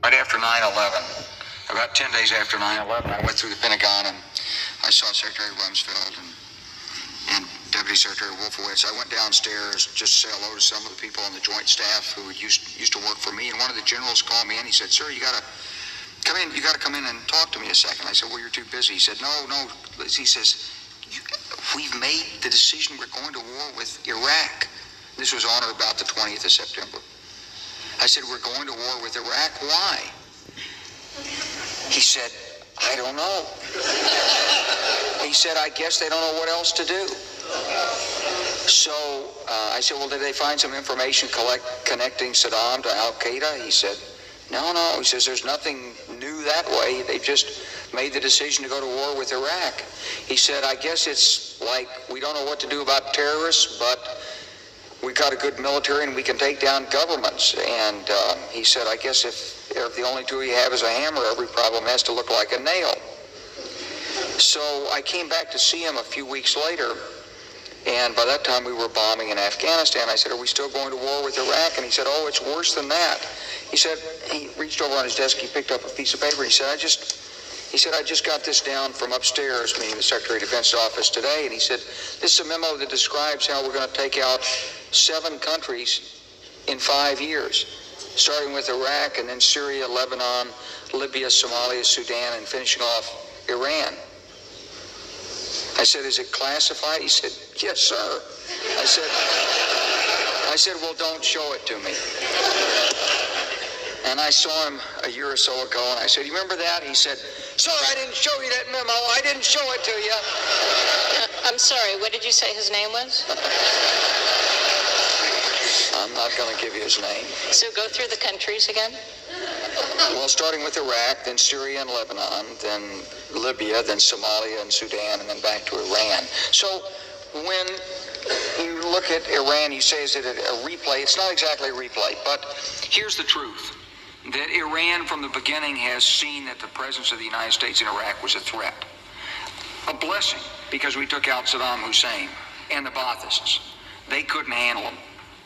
Right after 9/11, about 10 days after 9/11, I went through the Pentagon and I saw Secretary Rumsfeld and Deputy Secretary Wolfowitz. I went downstairs just to say hello to some of the people on the Joint Staff who used to work for me, and one of the generals called me in. He said, "Sir, you got to come in and talk to me a second." I said, "Well, you're too busy." He said, No. He says, "We've made the decision. We're going to war with Iraq." This was on or about the 20th of September. I said, "We're going to war with Iraq. Why?" He said, "I don't know." He said, "I guess they don't know what else to do." So I said, "Well, did they find some information connecting Saddam to Al-Qaeda?" He said, No. He says, "There's nothing new that way. They just made the decision to go to war with Iraq." He said, "I guess it's like we don't know what to do about terrorists, but we got a good military and we can take down governments." And he said, "I guess if the only tool you have is a hammer, every problem has to look like a nail." So I came back to see him a few weeks later, and by that time we were bombing in Afghanistan. I said, "Are we still going to war with Iraq?" And he said, "Oh, it's worse than that." He said, he reached over on his desk, he picked up a piece of paper, and he said, I just got this down from upstairs," meaning the Secretary of Defense office today, and he said, "This is a memo that describes how we're going to take out 7 countries in 5 years, starting with Iraq and then Syria, Lebanon, Libya, Somalia, Sudan, and finishing off Iran." I said, "Is it classified?" He said, "Yes, sir." I said, "Well, don't show it to me." And I saw him a year or so ago, and I said, "You remember that?" He said, "Sir, I didn't show you that memo. I didn't show it to you." I'm sorry, what did you say his name was? I'm not going to give you his name. So go through the countries again. Well, starting with Iraq, then Syria and Lebanon, then Libya, then Somalia and Sudan, and then back to Iran. So when you look at Iran, you say, is it a replay? It's not exactly a replay, but here's the truth. That Iran from the beginning has seen that the presence of the United States in Iraq was a threat. A blessing, because we took out Saddam Hussein and the Baathists. They couldn't handle them.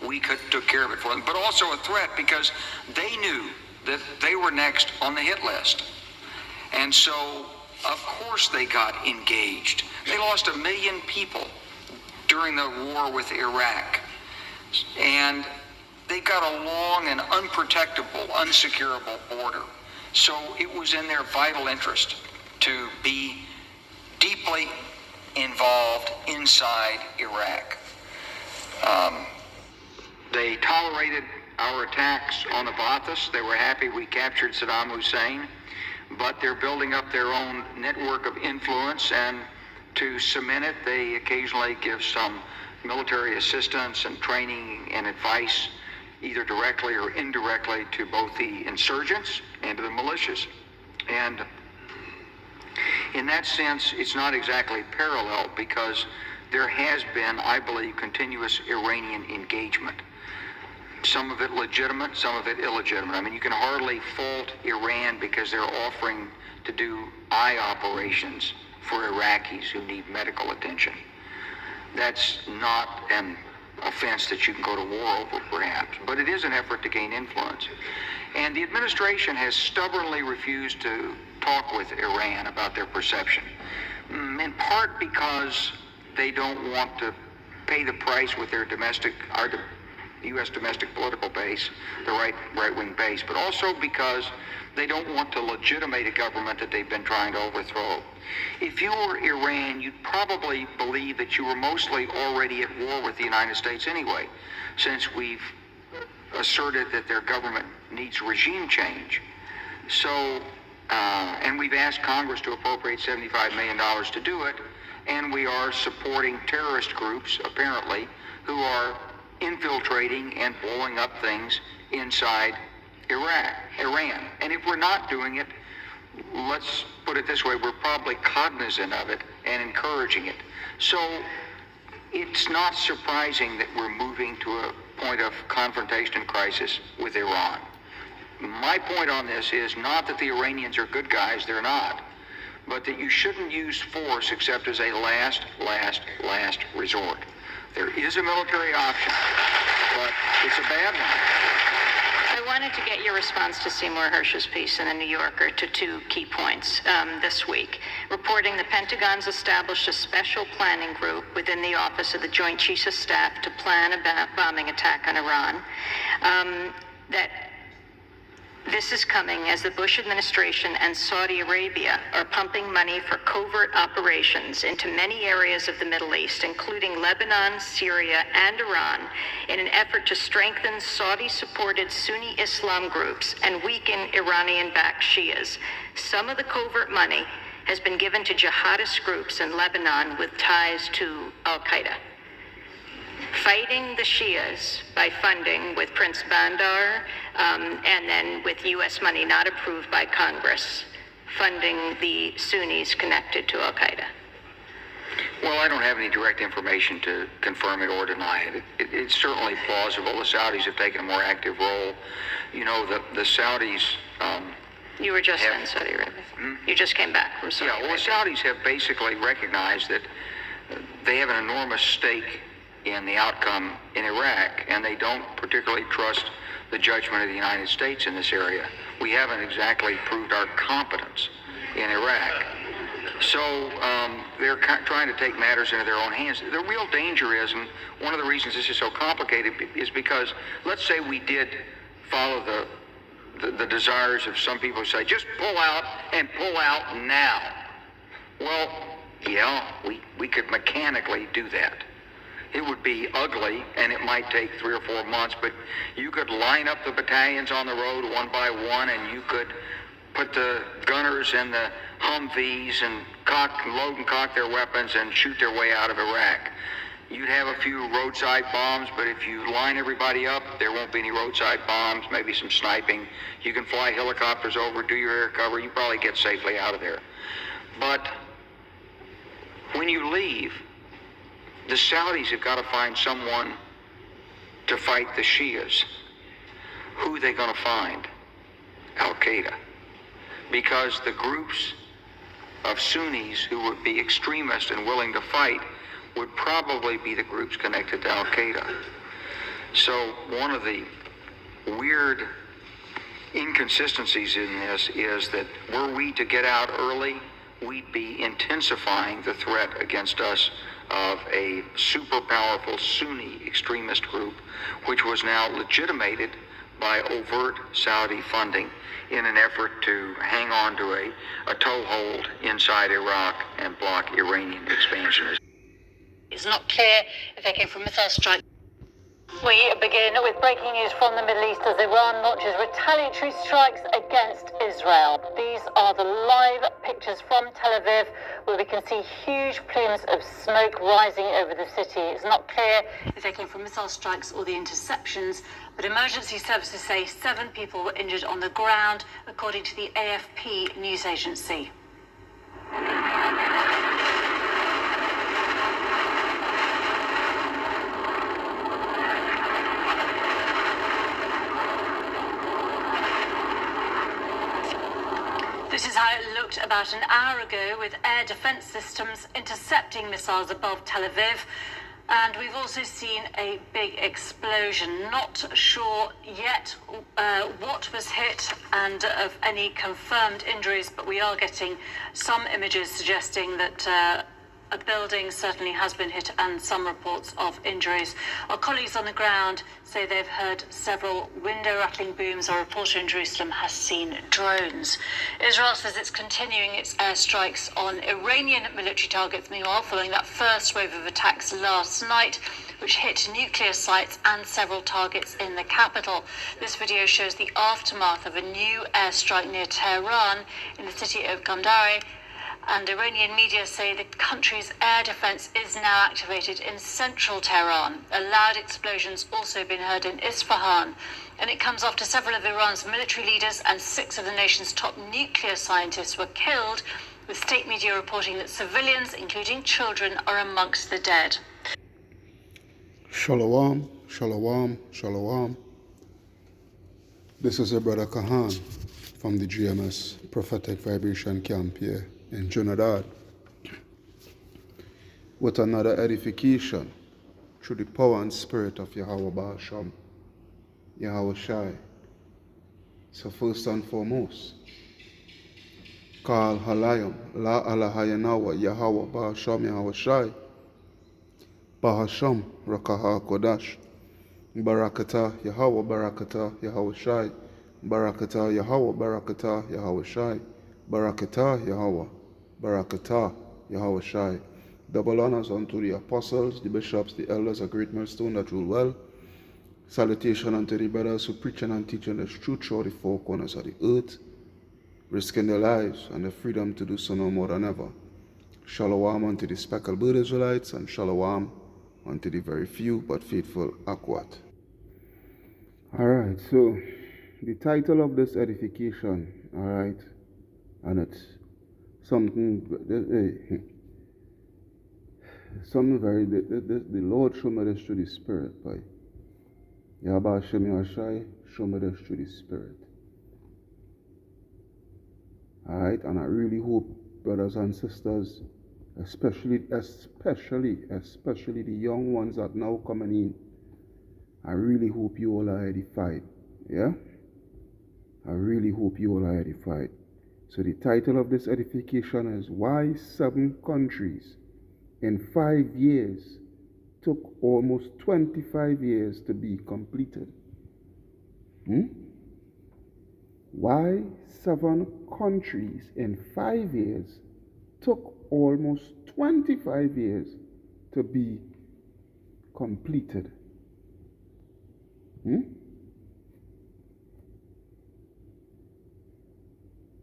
We took care of it for them. But also a threat because they knew that they were next on the hit list. And so, of course, they got engaged. They lost 1 million people during the war with Iraq. And they've got a long and unprotectable, unsecurable border. So it was in their vital interest to be deeply involved inside Iraq. They tolerated our attacks on the Baathists. They were happy we captured Saddam Hussein, but they're building up their own network of influence, and to cement it, they occasionally give some military assistance and training and advice, either directly or indirectly, to both the insurgents and to the militias. And in that sense, it's not exactly parallel, because there has been, I believe, continuous Iranian engagement. Some of it legitimate, some of it illegitimate. I mean, you can hardly fault Iran because they're offering to do eye operations for Iraqis who need medical attention. That's not an offense that you can go to war over, perhaps, but it is an effort to gain influence. And the administration has stubbornly refused to talk with Iran about their perception, in part because they don't want to pay the price with their U.S. domestic political base, the right-wing base, but also because they don't want to legitimate a government that they've been trying to overthrow. If you were Iran, you'd probably believe that you were mostly already at war with the United States anyway, since we've asserted that their government needs regime change. So, and we've asked Congress to appropriate $75 million to do it, and we are supporting terrorist groups, apparently, who are infiltrating and blowing up things inside Iran. And if we're not doing it, let's put it this way, we're probably cognizant of it and encouraging it. So it's not surprising that we're moving to a point of confrontation and crisis with Iran. My point on this is not that the Iranians are good guys, they're not, but that you shouldn't use force except as a last resort. There is a military option, but it's a bad one. I want wanted to get your response to Seymour Hersh's piece in The New Yorker to two key points this week, reporting the Pentagon's established a special planning group within the Office of the Joint Chiefs of Staff to plan a bombing attack on Iran. That this is coming as the Bush administration and Saudi Arabia are pumping money for covert operations into many areas of the Middle East, including Lebanon, Syria, and Iran, in an effort to strengthen Saudi-supported Sunni Islam groups and weaken Iranian-backed Shias. Some of the covert money has been given to jihadist groups in Lebanon with ties to Al-Qaeda. Fighting the Shias by funding with Prince Bandar and then with U.S. money not approved by Congress, funding the Sunnis connected to Al-Qaeda. Well, I don't have any direct information to confirm it or deny it. It's certainly plausible. The Saudis have taken a more active role. You know, the Saudis... You were just in Saudi Arabia. You just came back from Saudi Arabia. Yeah, well, the Saudis have basically recognized that they have an enormous stake in the outcome in Iraq, and they don't particularly trust the judgment of the United States in this area. We haven't exactly proved our competence in Iraq. So they're trying to take matters into their own hands. The real danger is, and one of the reasons this is so complicated, is because let's say we did follow the desires of some people who say, just pull out and pull out now. Well, yeah, we could mechanically do that. It would be ugly, and it might take 3 or 4 months, but you could line up the battalions on the road one by one, and you could put the gunners in the Humvees and load and cock their weapons and shoot their way out of Iraq. You'd have a few roadside bombs, but if you line everybody up, there won't be any roadside bombs, maybe some sniping. You can fly helicopters over, do your air cover, you probably get safely out of there. But when you leave, the Saudis have got to find someone to fight the Shias. Who are they going to find? Al-Qaeda. Because the groups of Sunnis who would be extremists and willing to fight would probably be the groups connected to Al-Qaeda. So one of the weird inconsistencies in this is that were we to get out early, we'd be intensifying the threat against us of a super powerful Sunni extremist group, which was now legitimated by overt Saudi funding in an effort to hang on to a toehold inside Iraq and block Iranian expansionism. It's not clear if they came from missile strikes. We begin with breaking news from the Middle East as Iran launches retaliatory strikes against Israel. These are the live pictures from Tel Aviv, where we can see huge plumes of smoke rising over the city. It's not clear if they came from missile strikes or the interceptions, but emergency services say 7 people were injured on the ground, according to the AFP news agency. This is how it looked about an hour ago, with air defense systems intercepting missiles above Tel Aviv. And we've also seen a big explosion. Not sure yet what was hit and of any confirmed injuries, but we are getting some images suggesting that a building certainly has been hit and some reports of injuries. Our colleagues on the ground say they've heard several window rattling booms. Our reporter in Jerusalem has seen drones. Israel says it's continuing its airstrikes on Iranian military targets, meanwhile, following that first wave of attacks last night, which hit nuclear sites and several targets in the capital. This video shows the aftermath of a new airstrike near Tehran in the city of Gandhari. And Iranian media say the country's air defense is now activated in central Tehran. A loud explosion's also been heard in Isfahan. And it comes after several of Iran's military leaders and 6 of the nation's top nuclear scientists were killed, with state media reporting that civilians, including children, are amongst the dead. Shalom, shalom, shalom. This is your brother Kahan from the GMS Prophetic Vibration Camp here in Trinidad, with another edification through the power and spirit of Yahweh Ba'asham, Yahweh Shai, So first and foremost, Kal Halayim, La Alahayanawa, Yahweh, Bahasham Yahweh Shai, Bahasham, Rakaha Kodash, Barakata Yahweh, Barakata Yahweh Shai, Barakata Yahweh, Barakata Yahweh Shai, Barakata Yahweh, Barakata Yahweh Shai. Double honors unto the apostles, the bishops, the elders, a great millstone that rule well. Salutation unto the brothers who preaching and teaching the truth throughout the four corners of the earth, risking their lives and the freedom to do so no more than ever. Shalom unto the speckled bird Israelites, and shalom unto the very few but faithful Akwat. Alright, so the title of this edification, alright, and it's something very, the Lord showed me this through the Spirit, by Yahweh Shem Yahshai, show me this through the Spirit. Alright, and I really hope, brothers and sisters, especially the young ones that now coming in, I really hope you all are edified. Yeah? I really hope you all are edified. So the title of this edification is Why 7 Countries in 5 years took almost 25 years to be completed. Why 7 countries in 5 years took almost 25 years to be completed.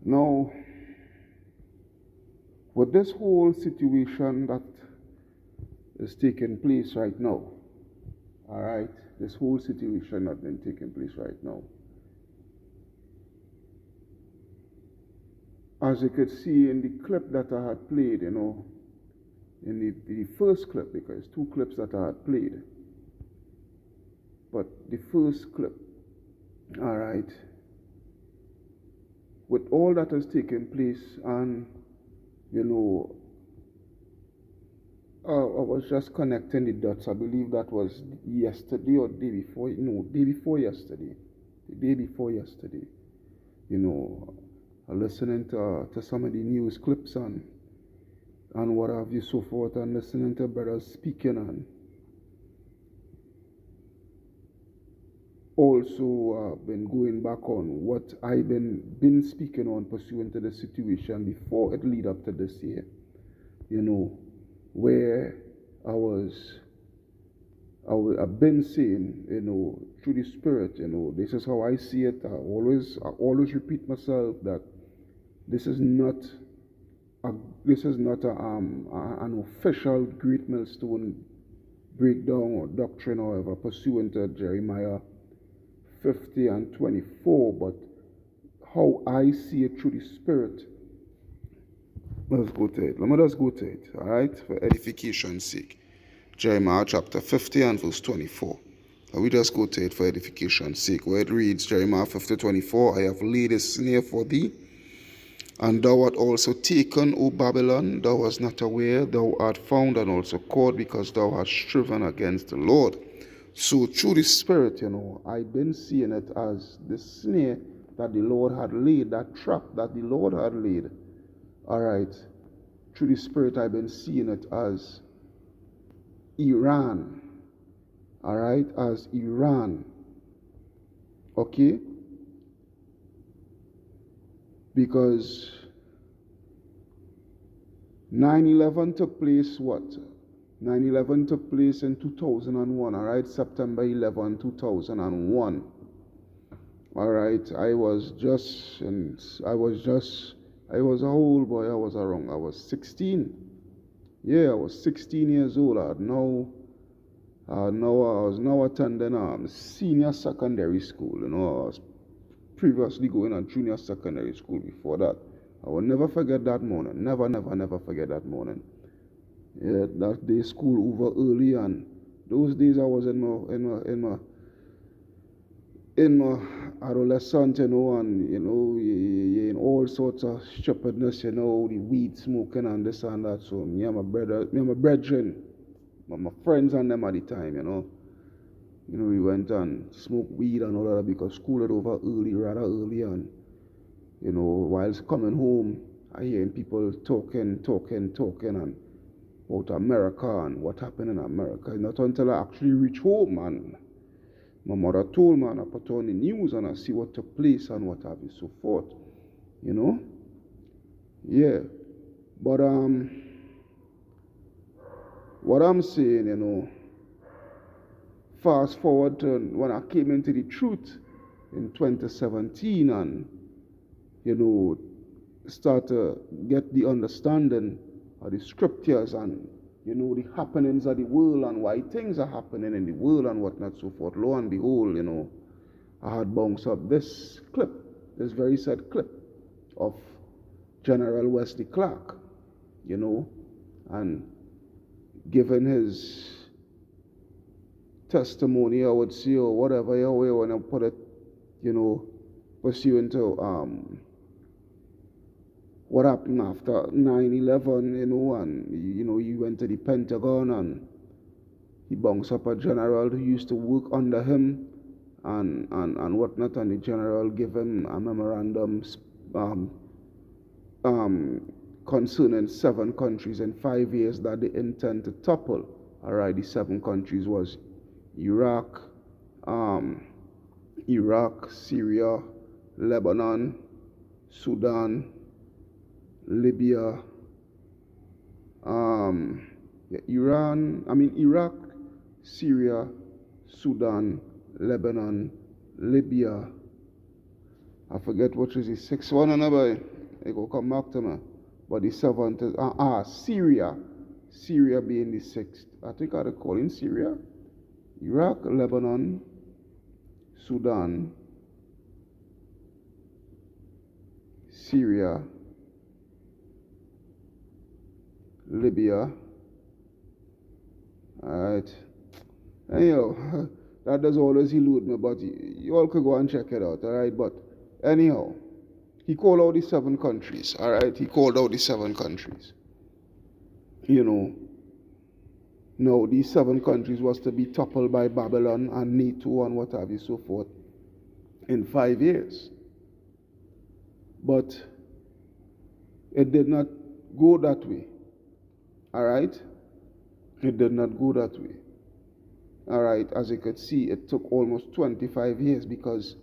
Now, with this whole situation that is taking place right now, all right, this whole situation that's been taking place right now, as you could see in the clip that I had played, in the first clip, because 2 clips that I had played, but the first clip, all right, with all that has taken place, and I was just connecting the dots. I believe that was yesterday or day before yesterday, listening to some of the news clips and what have you, so forth, and listening to brothers speaking, and also been going back on what I've been speaking on pursuant to the situation before it lead up to this year, where I've been saying, through the Spirit, this is how I see it. I always repeat myself that this is not an official Great Millstone breakdown or doctrine, however, pursuant to Jeremiah 50 and 24, but how I see it through the Spirit. Let's go to it. Let me just go to it, all right, for edification's sake. Jeremiah chapter 50 and verse 24. And we just go to it for edification's sake, where it reads, Jeremiah 50:24, I have laid a snare for thee, and thou art also taken, O Babylon. Thou wast not aware, thou art found and also caught, because thou hast striven against the Lord. So through the Spirit, I've been seeing it as the snare that the Lord had laid, that trap that the Lord had laid. All right, through the Spirit, I've been seeing it as Iran. All right, as Iran. Okay? Because 9/11 took place what? 9/11 took place in 2001, all right? September 11, 2001. All right, I was a old boy. I was 16. Yeah, I was 16 years old. I was now attending senior secondary school. I was previously going on junior secondary school before that. I will never forget that morning. Never forget that morning. Yeah, that day school over early, and those days I was in my adolescent, and in all sorts of stupidness, the weed smoking and this and that. So my brethren, my friends and them at the time, We went and smoked weed and all that because school had over rather early, and whilst coming home, I hearing people talking and about America and what happened in America. Not until I actually reached home and my mother told me, and I put on the news and I see what took place and what have you, so forth. Yeah. But what I'm saying, fast forward to when I came into the truth in 2017 and, start to get the understanding of the scriptures and, the happenings of the world and why things are happening in the world and whatnot, so forth. Lo and behold, I had bounced up this very sad clip of General Wesley Clark, and given his testimony, I would say, or whatever way you want to put it, pursuant to what happened after 9/11, and he went to the Pentagon and he bounced up a general who used to work under him and whatnot, and the general gave him a memorandum concerning 7 countries in 5 years that they intend to topple. All right, the 7 countries was Iraq, Syria, Lebanon, Sudan, Libya, Iraq, Syria, Sudan, Lebanon, Libya. I forget which is the 6th one, another. It will come back to me. But the 7th is Syria. Syria being the 6th. I think I'd call in Syria, Iraq, Lebanon, Sudan, Syria, Libya. Alright. Anyhow, that does always elude me, but you all could go and check it out, alright? But anyhow, he called out the 7 countries, alright? He called out the 7 countries. Now, these 7 countries was to be toppled by Babylon and NATO and what have you, so forth, in 5 years. But it did not go that way. Alright? It did not go that way. Alright, as you could see, it took almost 25 years because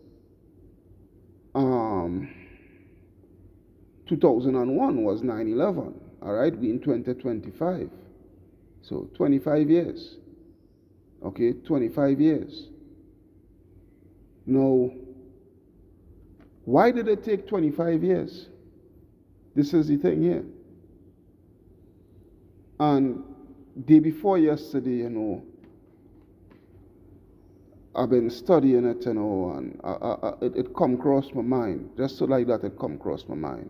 2001 was 9/11. Alright, we in 2025. So 25 years. Okay, 25 years. Now, why did it take 25 years? This is the thing here. And day before yesterday, I've been studying it, and it come across my mind. Just so like that, it come across my mind.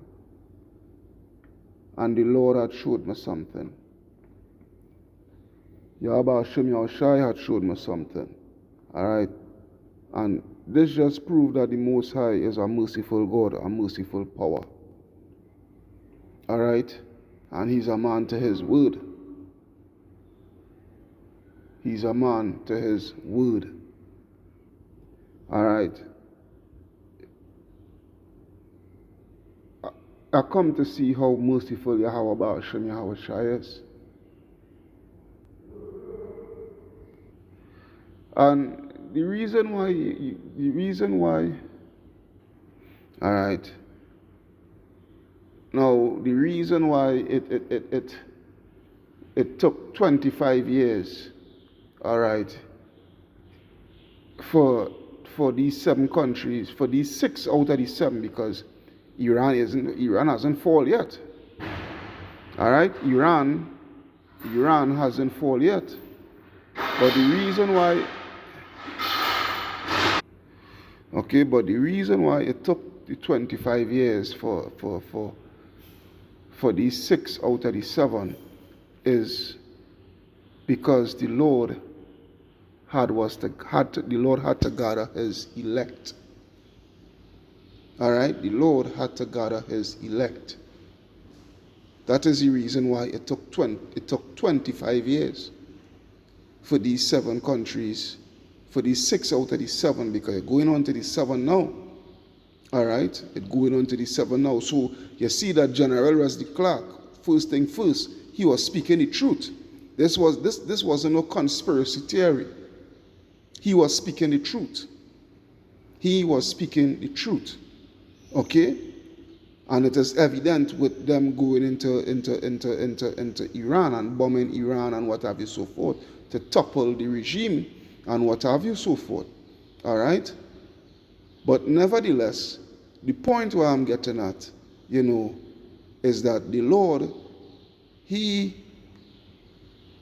And the Lord had showed me something. Yahweh Hashem Yahushai had showed me something. Alright? And this just proved that the Most High is a merciful God, a merciful power. Alright? And He's a man to His word. He's a man to His word. Alright? I come to see how merciful Yahweh Hashem Yahushai is. And the reason why, alright, now the reason why it took 25 years, alright, for these 7 countries, for these 6 out of the 7, because Iran hasn't fallen yet. Alright, Iran hasn't fallen yet. But the reason why it took the 25 years for these 6 out of the 7 is because the Lord had to gather His elect. All right, the Lord had to gather His elect. That is the reason why it took 25 years for these 7 countries, for the 6 out of the 7, because it's going on to the 7 now. All right? It's going on to the 7 now. So you see that General Wesley Clark, first thing first, he was speaking the truth. This wasn't no conspiracy theory. He was speaking the truth. He was speaking the truth. Okay? And it is evident with them going into Iran and bombing Iran and what have you so forth, to topple the regime and what have you so forth. All right? But nevertheless, the point where I'm getting at, is that the Lord, he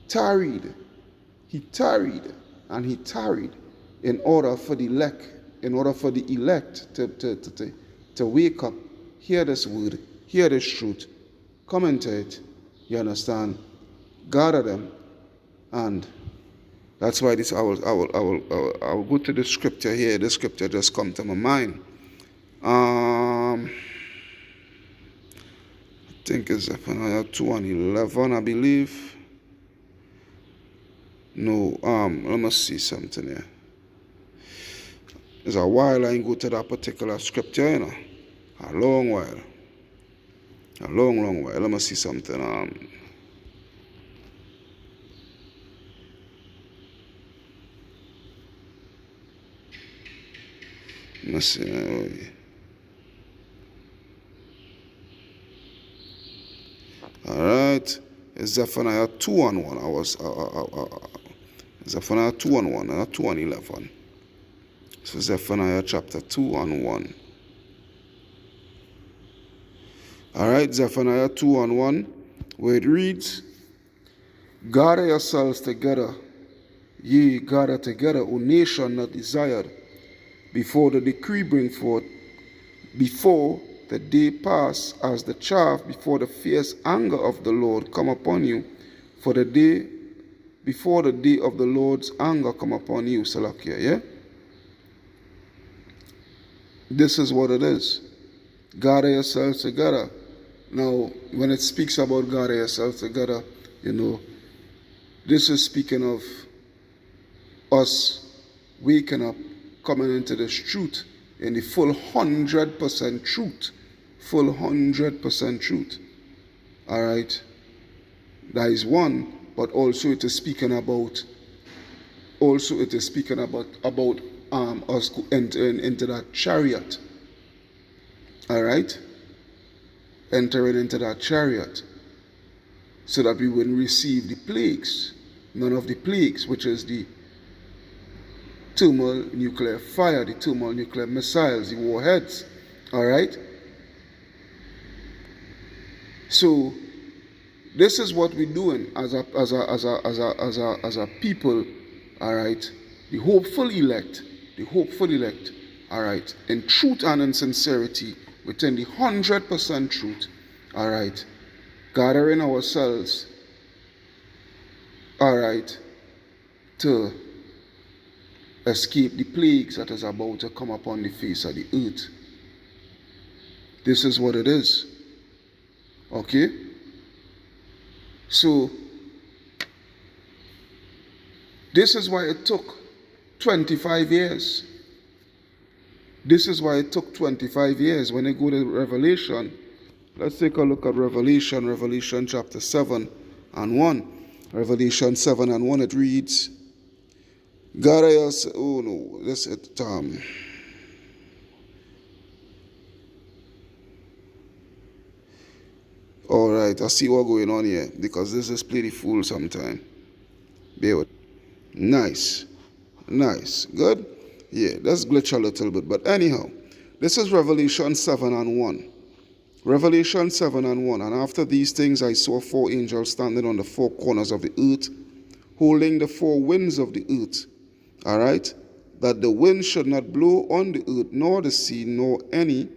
tarried in order for the elect to wake up, hear this word, hear this truth, come into it, you understand, gather them, and that's why I will go to the scripture here. The scripture just come to my mind. I think it's Zephaniah 2:11, I believe. No, let me see something here. It's a while I ain't go to that particular scripture, A long while. A long while. Let me see something. Let me see. All right. It's Zephaniah 2:1. Zephaniah 2:1, not 2:11. So Zephaniah chapter 2:1. All right, Zephaniah 2:1, where it reads, "Gather yourselves together, ye gather together, O nation not desired, before the decree bring forth, before the day pass as the chaff, before the fierce anger of the Lord come upon you, before the day of the Lord's anger come upon you," Salakia, yeah? This is what it is. Gather yourselves together. Now, when it speaks about gather yourselves together, this is speaking of us waking up, coming into this truth, in the full 100% truth. Full 100% truth. All right? That is one, but also it is speaking about us entering into that chariot. All right? Entering into that chariot, so that we wouldn't receive the plagues, none of the plagues, which is the thermal nuclear fire, the thermal nuclear missiles, the warheads. All right? So this is what we're doing as a people. All right? The hopeful elect, all right, in truth and in sincerity, within the 100% truth, all right, gathering ourselves, all right, to escape the plagues that is about to come upon the face of the earth. This is what it is. Okay? So, this is why it took 25 years. This is why it took 25 years. When you go to Revelation, let's take a look at Revelation chapter 7:1. Revelation 7:1, it reads, all right, I see what's going on here, because this is pretty full sometime. Bear with. Nice, good. Yeah, let's glitch a little bit, but anyhow, this is Revelation 7:1. Revelation 7:1, and after these things I saw 4 angels standing on the 4 corners of the earth, holding the 4 winds of the earth. All right, that the wind should not blow on the earth, nor the sea, nor any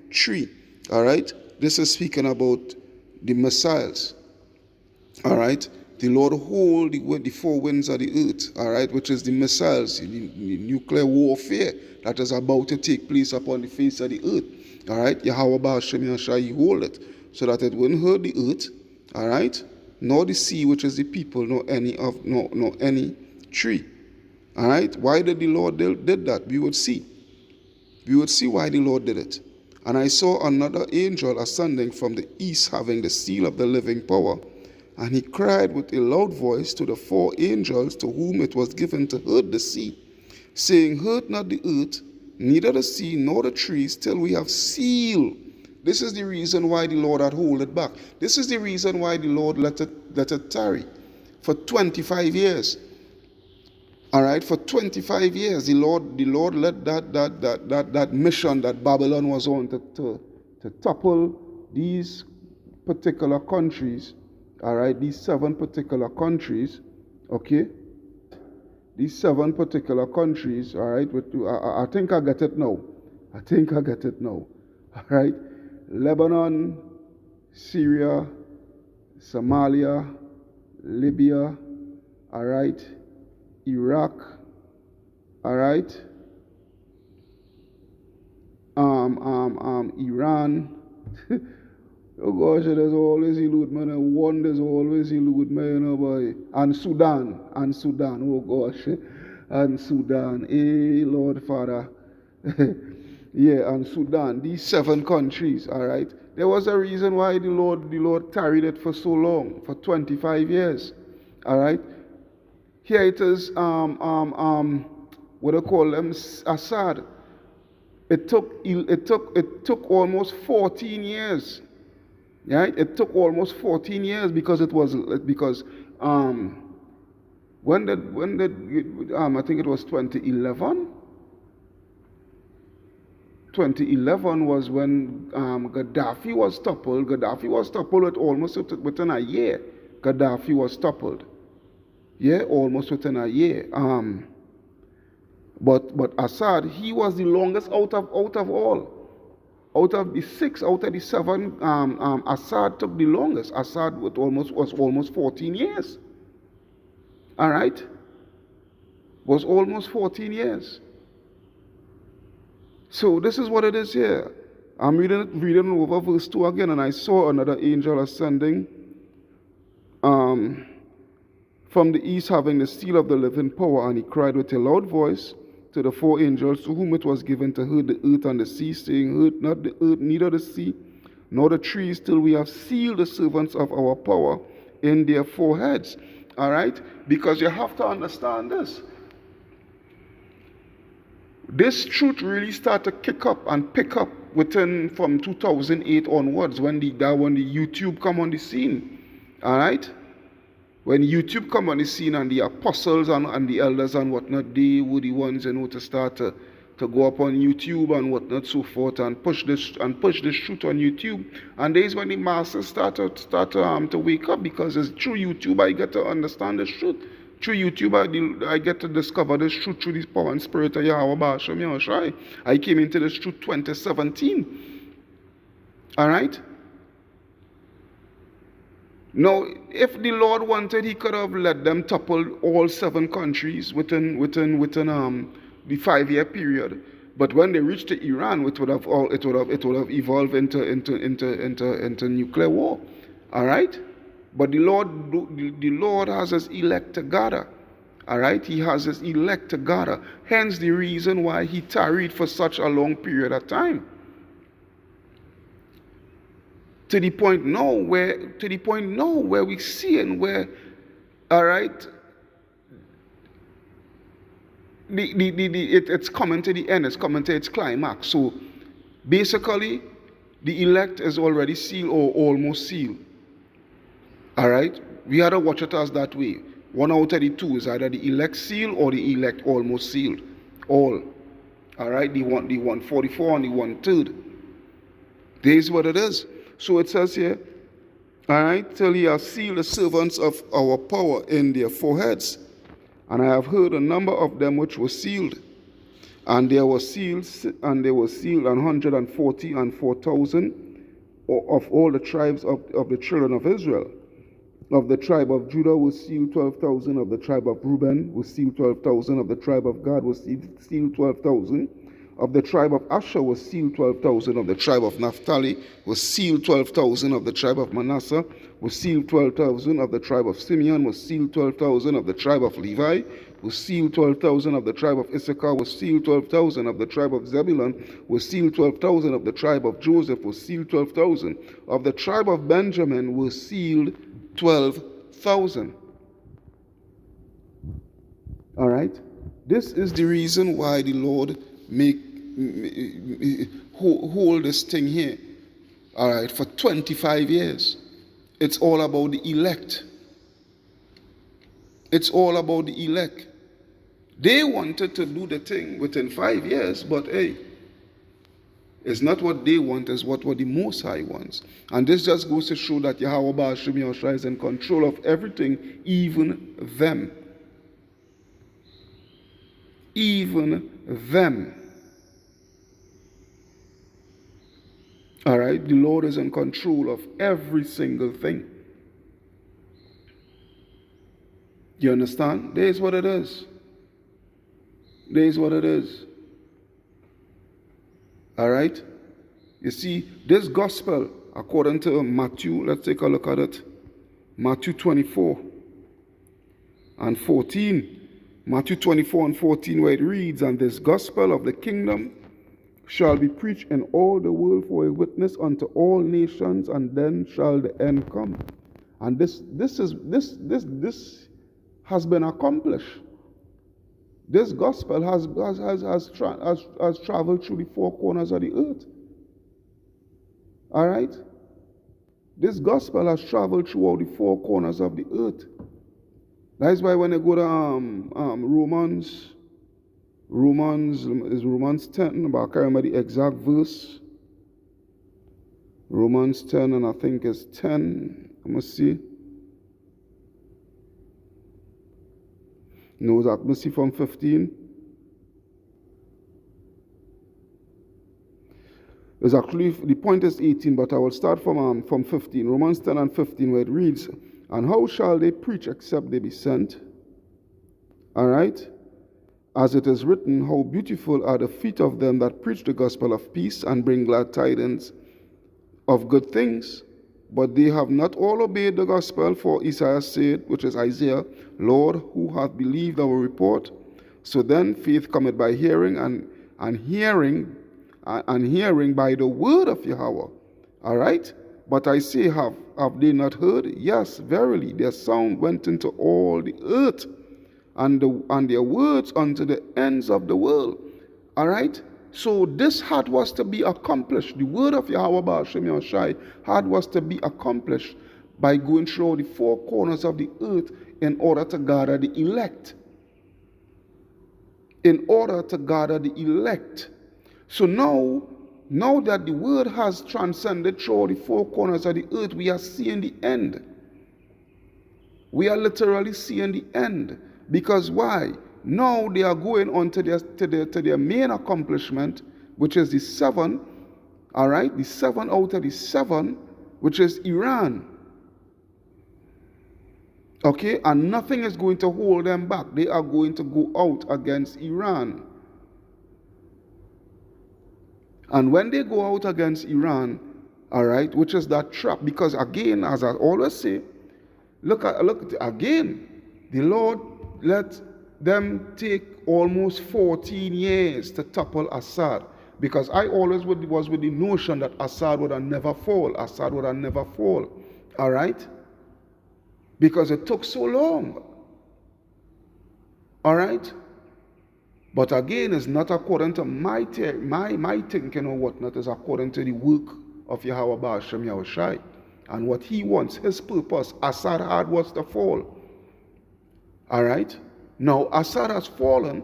tree. All right, this is speaking about the missiles. All right. The Lord hold the 4 winds of the earth, all right, which is the missiles, the nuclear warfare that is about to take place upon the face of the earth, all right. Yahweh Ba'ashem Yashai, he hold it, so that it wouldn't hurt the earth, all right, nor the sea, which is the people, nor any tree, All right? Why did the Lord did that? We would see. We would see why the Lord did it. And I saw another angel ascending from the east, having the seal of the living power. And he cried with a loud voice to the 4 angels to whom it was given to hurt the sea, saying, hurt not the earth, neither the sea, nor the trees, till we have sealed. This is the reason why the Lord had hold it back. This is the reason why the Lord let it tarry for 25 years. All right, for 25 years, the Lord let that mission that Babylon was on to topple these particular countries. All right, these 7 particular countries. Okay, these 7 particular countries. All right, I think I get it now. All right, Lebanon, Syria, Somalia, Libya. All right. Iraq, all right, Iran. Oh gosh, there's always elude, man. One there's always elude, man, boy. And Sudan. Oh gosh, and Sudan. Hey, Lord Father. Yeah, and Sudan. These 7 countries, all right. There was a reason why the Lord tarried it for so long, for 25 years, all right. Here it is, what do you call them, Assad. It took almost 14 years. Right? It took almost 14 years because when did I think it was 2011. 2011 was when Gaddafi was toppled. Gaddafi was toppled within a year. Gaddafi was toppled. Yeah, almost within a year. But Assad, he was the longest out of all. Out of the 6, out of the 7, Assad took the longest. Assad was almost 14 years. All right, was almost 14 years. So this is what it is here. I'm reading over verse 2 again, and I saw another angel ascending from the east, having the seal of the living power, and he cried with a loud voice to the 4 angels to whom it was given to hurt the earth and the sea, saying, hurt not the earth, neither the sea, nor the trees, till we have sealed the servants of our power in their foreheads. All right? Because you have to understand this. This truth really started to kick up and pick up from 2008 onwards, when the YouTube come on the scene. All right? When YouTube come on the scene, and the apostles and the elders and whatnot, they were the ones, to start to go up on YouTube and whatnot, so forth, and push this truth on YouTube. And there's when the masses start to wake up, because it's through YouTube I get to understand this truth. Through YouTube I get to discover this truth through this power and spirit of Yahweh Basham Yahushai. I came into this truth 2017. All right. Now, if the Lord wanted, he could have let them topple all 7 countries within the 5-year period. But when they reached to Iran, it would have evolved into nuclear war. All right. But the Lord has his elect to gather. All right. He has his elect to gather. Hence the reason why he tarried for such a long period of time. To the point now where we see, and where, all right, it's coming to the end, it's coming to its climax. So basically, the elect is already sealed or almost sealed. All right, we had to watch it as that way. One out of the 2 is either the elect sealed or the elect almost sealed. All right, the 144 and the 1/3. There's what it is. So it says here, all right, till he has sealed the servants of our power in their foreheads. And I have heard a number of them which were sealed. And they were sealed 144,000 of all the tribes of the children of Israel. Of the tribe of Judah was sealed 12,000. Of the tribe of Reuben was sealed 12,000. Of the tribe of Gad was sealed 12,000. Of the tribe of Asher was sealed 12,000. Of the tribe of Naphtali was sealed 12,000. Of the tribe of Manasseh was sealed 12,000. Of the tribe of Simeon was sealed 12,000. Of the tribe of Levi will seal 12,000 of the tribe of Issachar, will seal 12,000 of the tribe of Zebulun, will seal 12,000 of the tribe of Joseph, will seal 12,000 of the tribe of Benjamin, will seal 12,000. All right? This is the reason why the Lord hold this thing here. All right, for 25 years. It's all about the elect. It's all about the elect. They wanted to do the thing within 5 years, but hey, it's not what they want, it's what the Most High wants. And this just goes to show that Yahweh Ba'ashem Yahushua is in control of everything, even them. Even them. All right, the Lord is in control of every single thing. You understand? There's what it is. There's what it is. All right? You see, this gospel, according to Matthew, let's take a look at it. Matthew 24 and 14. Matthew 24 and 14, where it reads, "And this gospel of the kingdom shall be preached in all the world for a witness unto all nations, and then shall the end come." And this has been accomplished. This gospel has traveled through the four corners of the earth. All right? This gospel has traveled throughout the four corners of the earth. That's why when I go to Romans is Romans 10, but I can't remember the exact verse. Romans 10, and I think it's 10. Let me see. No, let me see from 15. It's actually, the point is 18, but I will start from 15. Romans 10 and 15, where it reads, "And how shall they preach except they be sent?" All right? "As it is written, how beautiful are the feet of them that preach the gospel of peace and bring glad tidings of good things. But they have not all obeyed the gospel, for Isaiah said," which is Isaiah, "Lord, who hath believed our report? So then faith cometh by hearing, and hearing by the word of Yahweh." All right? "But I say, have they not heard? Yes, verily, their sound went into all the earth, and their words unto the ends of the world." All right? So this had was to be accomplished. The word of Yahweh Ba'ashem Yahushua had was to be accomplished by going through the four corners of the earth in order to gather the elect. In order to gather the elect. So now that the word has transcended through the four corners of the earth, we are seeing the end. We are literally seeing the end. Because why? Now they are going on to their main accomplishment, which is the 7, all right? The 7 out of the 7, which is Iran. Okay? And nothing is going to hold them back. They are going to go out against Iran. And when they go out against Iran, all right, which is that trap, because again, as I always say, look again, the Lord let them take almost 14 years to topple Assad, because I always was with the notion that Assad would have never fall. Assad would have never fall. All right? Because it took so long. All right? But again, it's not according to my thinking or whatnot. It's according to the work of Yahweh Ba'ashem Yahushua and what he wants, his purpose. Assad had was to fall. All right? Now, Assad has fallen.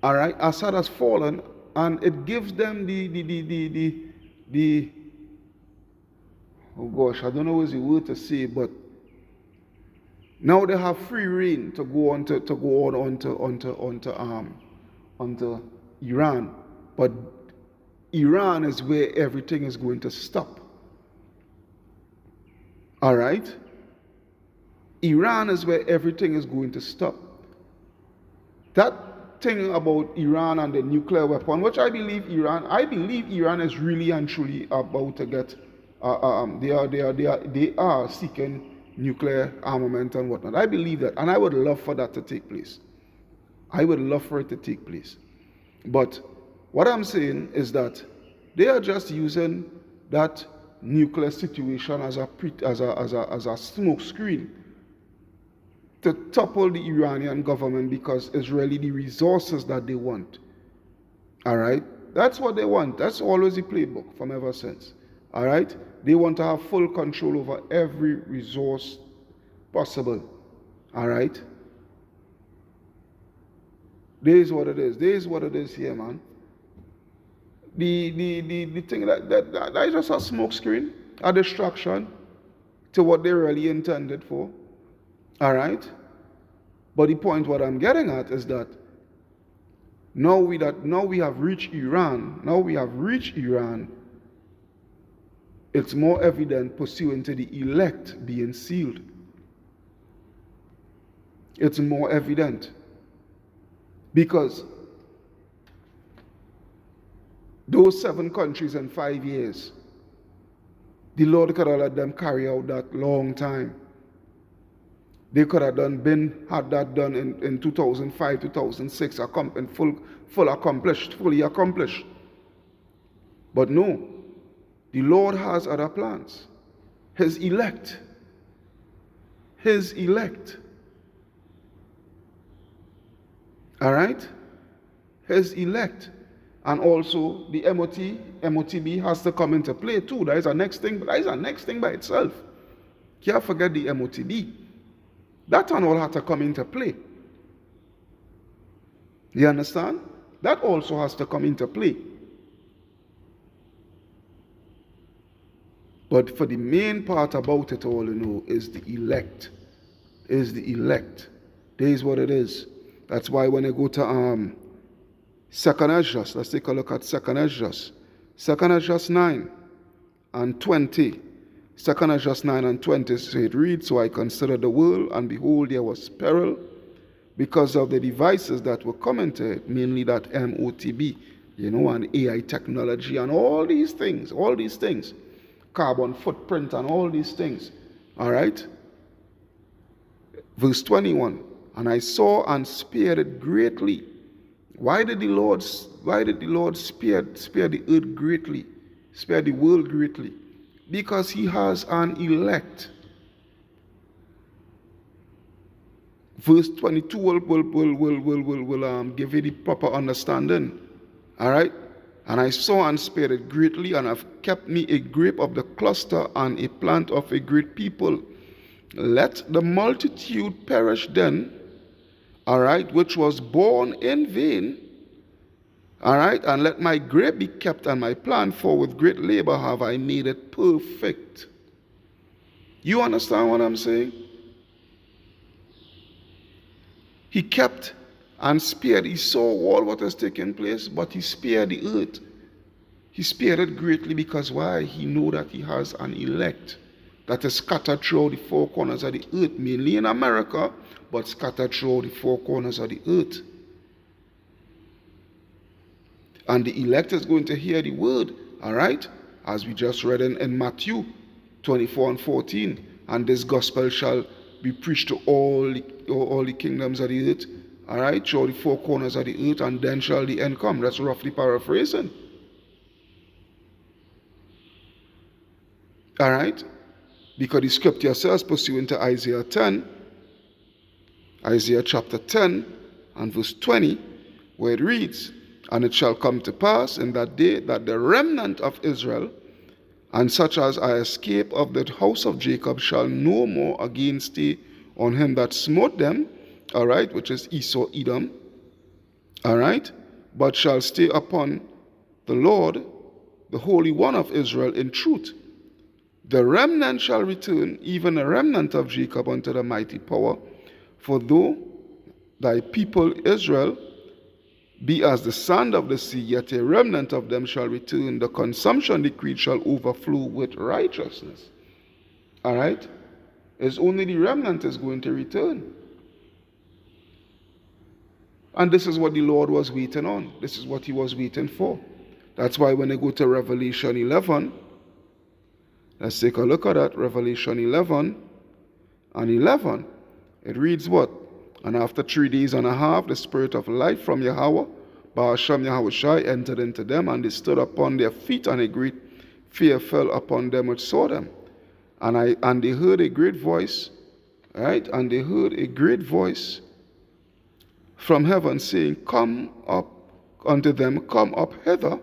All right? Assad has fallen, and it gives them the oh gosh, I don't know what's the word to say, but now they have free reign to go on onto Iran. But Iran is where everything is going to stop. All right? Iran is where everything is going to stop. That thing about Iran and the nuclear weapon, which I believe Iran is really and truly about to get. They are seeking nuclear armament and whatnot. I believe that, and I would love for that to take place. I would love for it to take place. But what I'm saying is that they are just using that nuclear situation as a smoke screen to topple the Iranian government, because it's really the resources that they want. All right? That's what they want. That's always the playbook from ever since. All right? They want to have full control over every resource possible. All right? This is what it is. This is what it is here, man. The thing that is just a smoke screen, a distraction to what they really intended for. All right? But the point what I'm getting at is that now we have reached Iran. Now we have reached Iran. It's more evident pursuant to the elect being sealed. It's more evident. Because those 7 countries in 5 years, the Lord could have let them carry out that long time. They could have had that done in 2005, 2006, fully accomplished. But no, the Lord has other plans. His elect. All right? His elect. And also the MOTB has to come into play too. That is a next thing by itself. Can't forget the MOTB. That and all had to come into play. You understand? That also has to come into play. But for the main part about it all, is the elect. There is what it is. That's why when I go to Second Esdras, let's take a look at Second Esdras. Second Esdras 9 and 20. Second Esdras 9 and 20, so it reads, "So I considered the world, and behold, there was peril because of the devices that were coming to it," mainly that MOTB, and AI technology and all these things, carbon footprint and all these things. All right? Verse 21, "And I saw and spared it greatly." Why did the Lord spare the earth greatly, spare the world greatly? Because he has an elect. Verse 22 will give you the proper understanding. All right? "And I saw and spared it greatly, and have kept me a grape of the cluster and a plant of a great people. Let the multitude perish then, all right, which was born in vain, all right, and let my grape be kept and my plant, for with great labor have I made it perfect." You understand what I'm saying? He kept and spared. He saw all what has taken place, but he spared the earth. He spared it greatly because why? He knew that he has an elect that is scattered throughout the 4 corners of the earth, mainly in America, but scattered throughout the 4 corners of the earth. And the elect is going to hear the word, all right? As we just read in Matthew 24 and 14. "And this gospel shall be preached to all the kingdoms of the earth, all right? Throughout the 4 corners of the earth, and then shall the end come." That's roughly paraphrasing. All right? Because the scripture says, pursuant to Isaiah chapter 10 and verse 20, where it reads, "And it shall come to pass in that day that the remnant of Israel, and such as are escaped of the house of Jacob, shall no more again stay on him that smote them," all right, which is Esau, Edom, all right, "but shall stay upon the Lord, the Holy One of Israel, in truth. The remnant shall return, even a remnant of Jacob, unto the mighty power. For though thy people Israel be as the sand of the sea, yet a remnant of them shall return. The consumption decreed shall overflow with righteousness." All right? It's only the remnant is going to return. And this is what the Lord was waiting on. This is what he was waiting for. That's why when I go to Revelation 11, let's take a look at that. Revelation 11 and 11, it reads what? And after 3 days and a half, the spirit of life from Yahweh, Ba'ashem Yahushai, entered into them, and they stood upon their feet, and a great fear fell upon them which saw them. And they heard a great voice, right? And they heard a great voice from heaven saying, come up unto them, come up hither,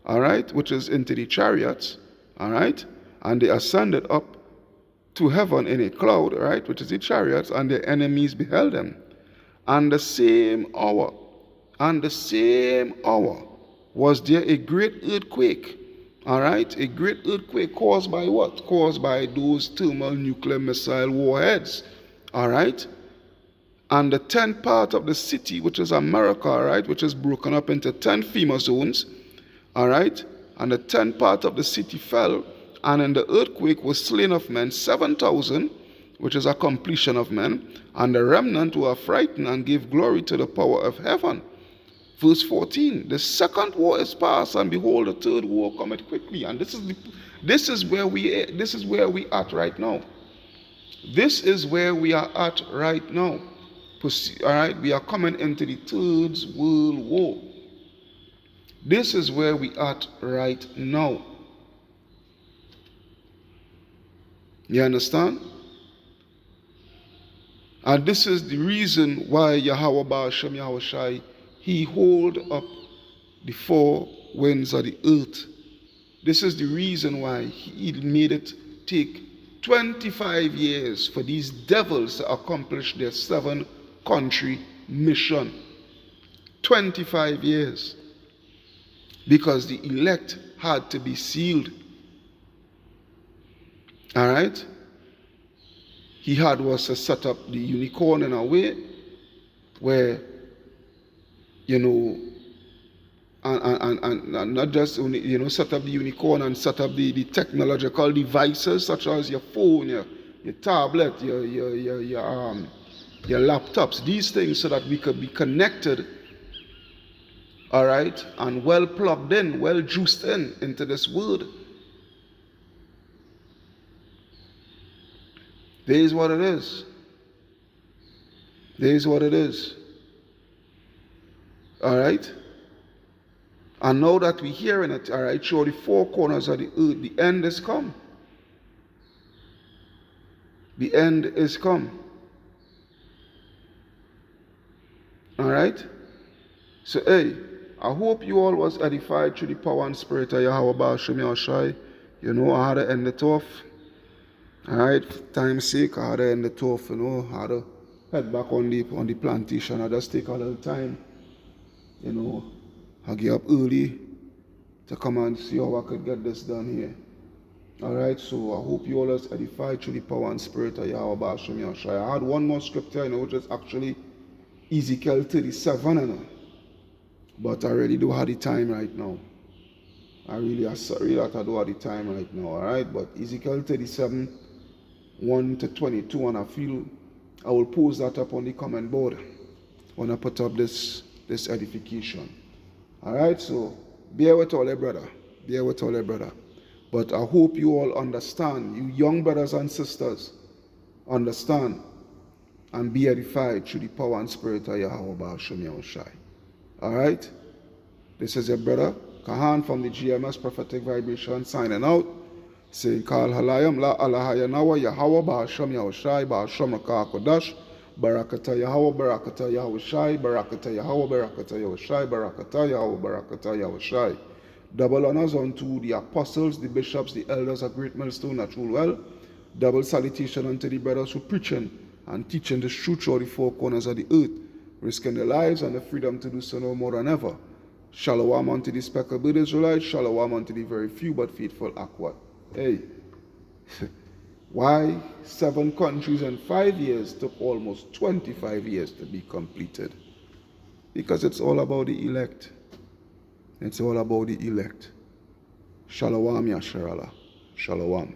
all right, which is into the chariots, all right? And they ascended up to heaven in a cloud, right, which is the chariots, and their enemies beheld them. And the same hour was there a great earthquake, all right, a great earthquake caused by what? Caused by those thermal nuclear missile warheads, all right? And the 10th part of the city, which is America, all right, which is broken up into 10 FEMA zones, all right, and the 10th part of the city fell, and in the earthquake was slain of men 7,000, which is a completion of men, and the remnant were frightened and gave glory to the power of heaven. Verse 14, the second war is past, and behold, the third war cometh quickly. And this is where we at right now. This is where we are at right now. All right, we are coming into the third world war. This is where we are at right now. You understand? And this is the reason why Yahweh Ba'ashem Yahushai, he hold up the four winds of the earth. This is the reason why he made it take 25 years for these devils to accomplish their 7-country mission. 25 years. Because the elect had to be sealed. All right? He was to set up the unicorn in a way where, you know, and not just, you know, set up the unicorn and set up the technological devices such as your phone, your tablet, your laptops, these things, so that we could be connected, all right, and well plugged in, well juiced into this world. There is what it is. There is what it is. All right? And now that we're hearing it, all right, show the four corners of the earth, the end is come. The end is come. All right? So, hey, I hope you all was edified through the power and spirit of Yahweh Ba'ashem Yahushai. You know, I had to end it off. All right, for time's sake, I had to end it off, you know. I had to head back on the plantation. I just take a little time, you know. I get up early to come and see how I could get this done here. All right, so I hope you all was edified through the power and spirit of Yahweh Ba'ashem Yahushai. I had one more scripture, you know, which is actually Ezekiel 37, you know. But I really don't have the time right now. I'm sorry that I don't have the time right now, all right? But Ezekiel 37, 1 to 22, and I feel I will post that up on the comment board when I put up this edification. All right, so bear with all, brother. Bear with all, brother. But I hope you all understand, you young brothers and sisters, understand and be edified through the power and spirit of Yahweh Ba'ashem Yahushai. All right? This is your brother Kahan from the GMS Prophetic Vibration signing out, saying Kal Halayam La Alahayanawa Yahweh Ba'ashem Yahushai Ba'ashem Rakah Kodash Barakata Yahweh Barakata Yahushai Barakata Yahweh Barakata Yahushai Barakata Yahweh Barakata Yahushai. Double honors unto the apostles, the bishops, the elders of Great Millstone at Well. Double salutation unto the brothers who preaching and teaching the truth through the four corners of the earth, risking their lives and the freedom to do so no more than ever. Shalom unto the speckled Israelites, shalom unto the very few but faithful Akwat. Hey, why 7 countries in 5 years took almost 25 years to be completed? Because it's all about the elect. It's all about the elect. Shalom Yasharallah. Shalom.